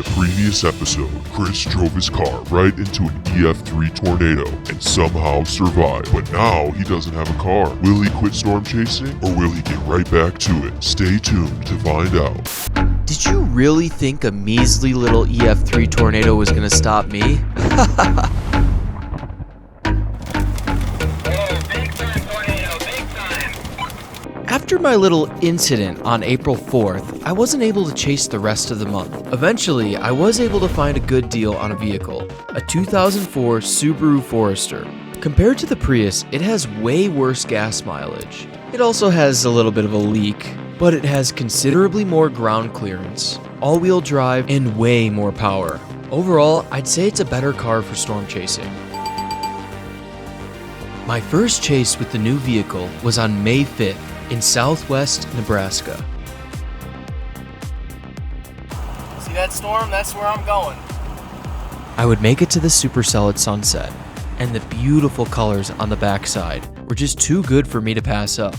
a previous episode, Chris drove his car right into an EF3 tornado and somehow survived. But now he doesn't have a car. Will he quit storm chasing or will he get right back to it? Stay tuned to find out. Did you really think a measly little EF3 tornado was gonna stop me? After my little incident on April 4th, I wasn't able to chase the rest of the month. Eventually, I was able to find a good deal on a vehicle, a 2004 Subaru Forester. Compared to the Prius, it has way worse gas mileage. It also has a little bit of a leak, but it has considerably more ground clearance, all-wheel drive, and way more power. Overall, I'd say it's a better car for storm chasing. My first chase with the new vehicle was on May 5th in southwest Nebraska. See that storm? That's where I'm going. I would make it to the supercell at sunset, and the beautiful colors on the backside were just too good for me to pass up.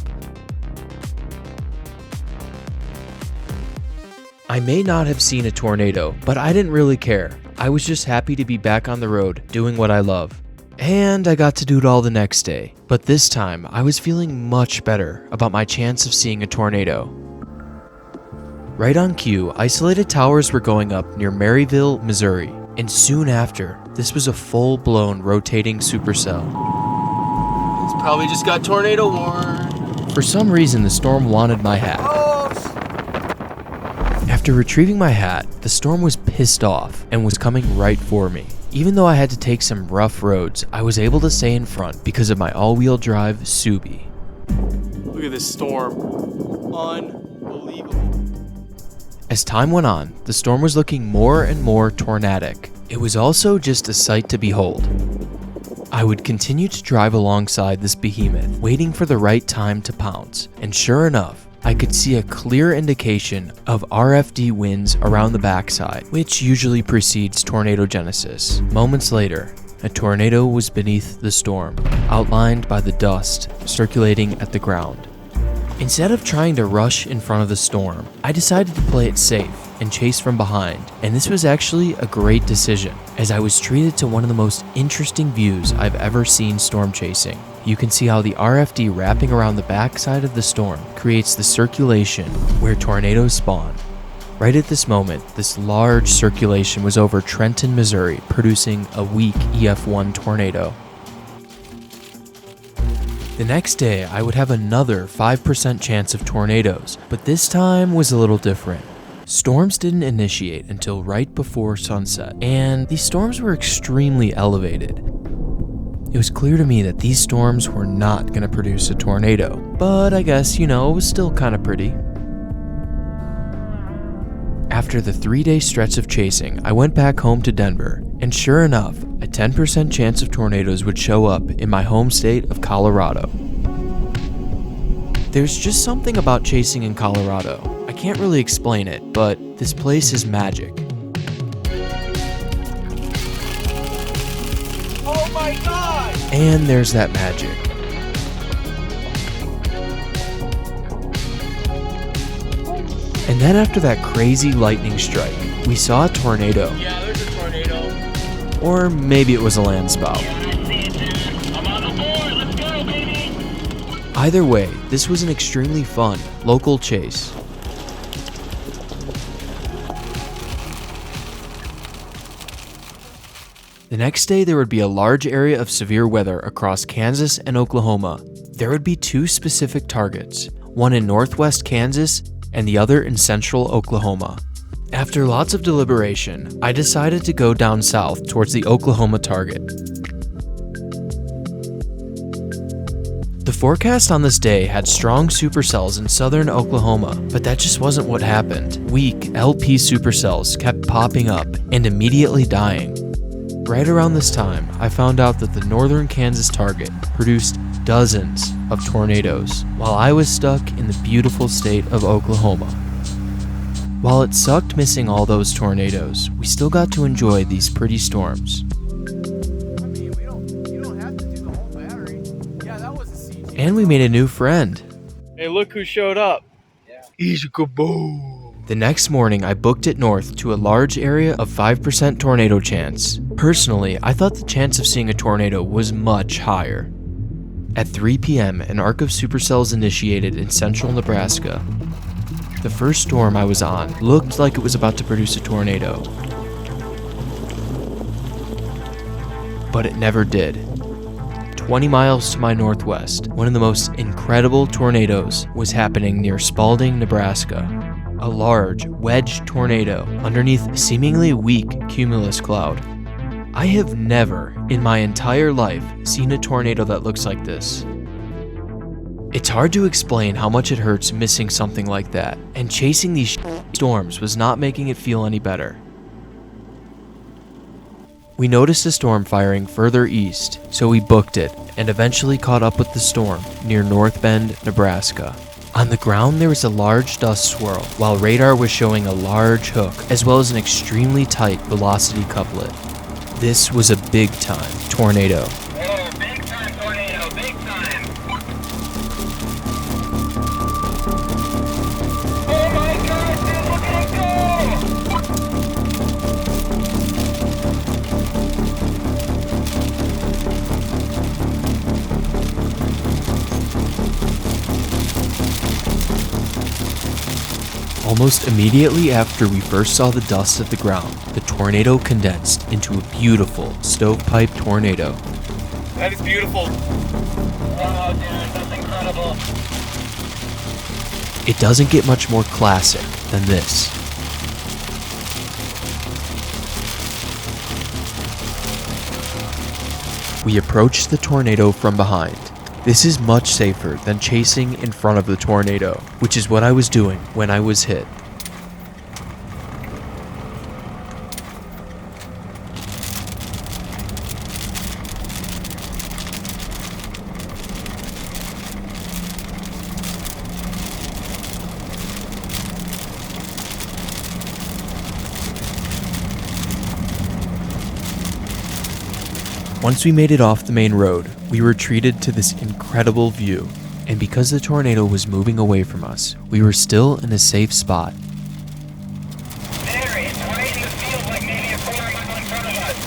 I may not have seen a tornado, but I didn't really care. I was just happy to be back on the road, doing what I love. And I got to do it all the next day. But this time, I was feeling much better about my chance of seeing a tornado. Right on cue, isolated towers were going up near Maryville, Missouri. And soon after, this was a full-blown rotating supercell. It's probably just got tornado warned. For some reason, the storm wanted my hat. After retrieving my hat, the storm was pissed off and was coming right for me. Even though I had to take some rough roads, I was able to stay in front because of my all-wheel drive Subi. Look at this storm. Unbelievable. As time went on, the storm was looking more and more tornadic. It was also just a sight to behold. I would continue to drive alongside this behemoth, waiting for the right time to pounce, and sure enough, I could see a clear indication of RFD winds around the backside, which usually precedes tornado genesis. Moments later, a tornado was beneath the storm, outlined by the dust circulating at the ground. Instead of trying to rush in front of the storm, I decided to play it safe and chase from behind, and this was actually a great decision, as I was treated to one of the most interesting views I've ever seen storm chasing. You can see how the RFD wrapping around the backside of the storm creates the circulation where tornadoes spawn. Right at this moment, this large circulation was over Trenton, Missouri, producing a weak EF1 tornado. The next day, I would have another 5% chance of tornadoes, but this time was a little different. Storms didn't initiate until right before sunset, and these storms were extremely elevated. It was clear to me that these storms were not going to produce a tornado, but I guess, it was still kind of pretty. After the 3-day stretch of chasing, I went back home to Denver, and sure enough, a 10% chance of tornadoes would show up in my home state of Colorado. There's just something about chasing in Colorado. I can't really explain it, but this place is magic. Oh my God! And there's that magic. And then after that crazy lightning strike, we saw a tornado. Yeah, there's a tornado. Or maybe it was a landspout. I'm on the board. Let's go, baby. Either way, this was an extremely fun, local chase. The next day, there would be a large area of severe weather across Kansas and Oklahoma. There would be 2 specific targets, one in northwest Kansas and the other in central Oklahoma. After lots of deliberation, I decided to go down south towards the Oklahoma target. The forecast on this day had strong supercells in southern Oklahoma, but that just wasn't what happened. Weak LP supercells kept popping up and immediately dying. Right around this time, I found out that the northern Kansas target produced dozens of tornadoes, while I was stuck in the beautiful state of Oklahoma. While it sucked missing all those tornadoes, we still got to enjoy these pretty storms. I mean, you don't have to do the whole battery. Yeah, that was a siege. And we made a new friend. Hey, look who showed up. Yeah. Easy kaboom. The next morning, I booked it north to a large area of 5% tornado chance. Personally, I thought the chance of seeing a tornado was much higher. At 3 p.m., an arc of supercells initiated in central Nebraska. The first storm I was on looked like it was about to produce a tornado, but it never did. 20 miles to my northwest, one of the most incredible tornadoes was happening near Spalding, Nebraska. A large, wedge tornado underneath a seemingly weak cumulus cloud. I have never, in my entire life, seen a tornado that looks like this. It's hard to explain how much it hurts missing something like that, and chasing these storms was not making it feel any better. We noticed a storm firing further east, so we booked it and eventually caught up with the storm near North Bend, Nebraska. On the ground there was a large dust swirl, while radar was showing a large hook as well as an extremely tight velocity couplet. This was a big-time tornado. Oh, big time tornado, big time. Oh my God, dude, look at it Almost immediately after we first saw the dust at the ground, the tornado condensed into a beautiful stovepipe tornado. That is beautiful. Wow, dude, that's incredible. It doesn't get much more classic than this. We approached the tornado from behind. This is much safer than chasing in front of the tornado, which is what I was doing when I was hit. Once we made it off the main road, we were treated to this incredible view, and because the tornado was moving away from us, we were still in a safe spot. There, it's right in the field like maybe a quarter mile in front of us.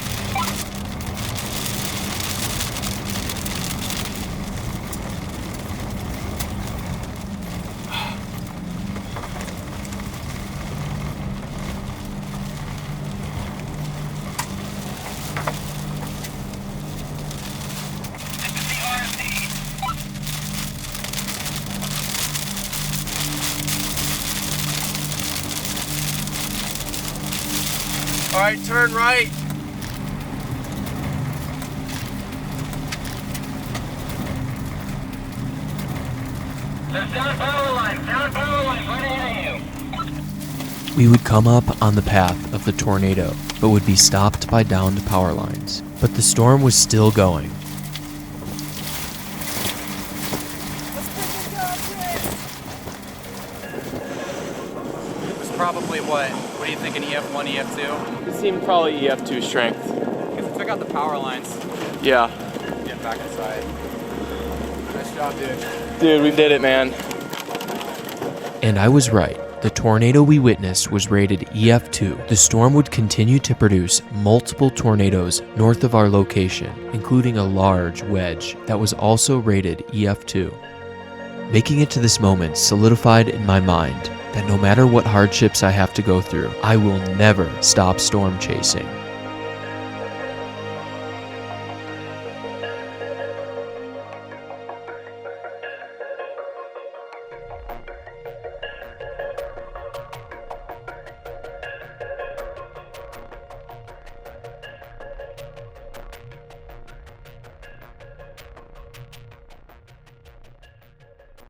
All right, turn right. There's down power line right ahead of you. We would come up on the path of the tornado, but would be stopped by downed power lines. But the storm was still going. It's probably what do you think, an EF1, EF2? It seemed probably EF2 strength. Because I took out the power lines. Yeah. Get back inside. Nice job, dude. Dude, we did it, man. And I was right. The tornado we witnessed was rated EF2. The storm would continue to produce multiple tornadoes north of our location, including a large wedge that was also rated EF2. Making it to this moment solidified in my mind that no matter what hardships I have to go through, I will never stop storm chasing.